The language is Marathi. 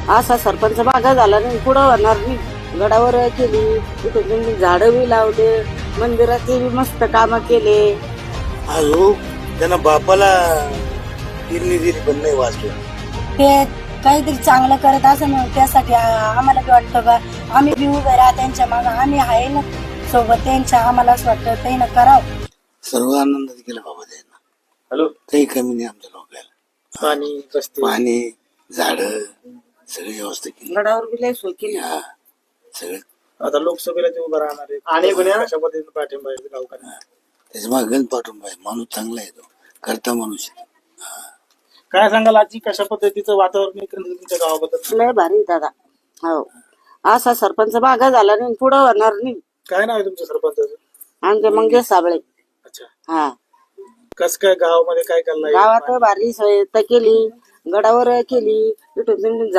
असा सरपंच मागा झाला नाही, पुढं होणार नाही. गडावर केली, तिथे झाडं बी लावले, मंदिराचे बी मस्त काम केले. अजून त्यांना बापाला किडनी दिली पण नाही वाचलं. ते काहीतरी चांगलं करत असं म्हणून त्यासाठी आम्हाला बी वाटतं बा आम्ही बी उभे राहा त्यांच्या मागे, आम्ही आहे ना सोबत त्यांच्या. आम्हाला असं वाटतं त्यानं करावं. सर्व आनंदात गेला बाबा त्यांना. हॅलो, काही कमी नाही आमच्या लोकांना. पाणी रस्ते पाणी झाड सगळी व्यवस्था केली. गडावर बी लय सोय केली. हा सगळं आता लोकसभेला ते उभं राहणार आहे आणि कशा पद्धतीने पाठिंबा आहे गावकऱ्यांना? त्याच्या मागे गण पाठवून माणूस चांगला आहे, तो करता माणूस आहे. काय सांगाल आजी, कशा पद्धतीचं वातावरण एकंदरीत तुमच्या गावाबद्दल? लय भारी दादा. हो, असा सरपंच मागा झाला नाही, पुढं होणार नाही. काय नाव आहे तुमच्या सरपंचाचं? आमचे मंगेश साबळे. अच्छा, हा, कस काय गावामध्ये काय करणार? गावात भारी सोय तर केली, गडावर केली, तिथून झाड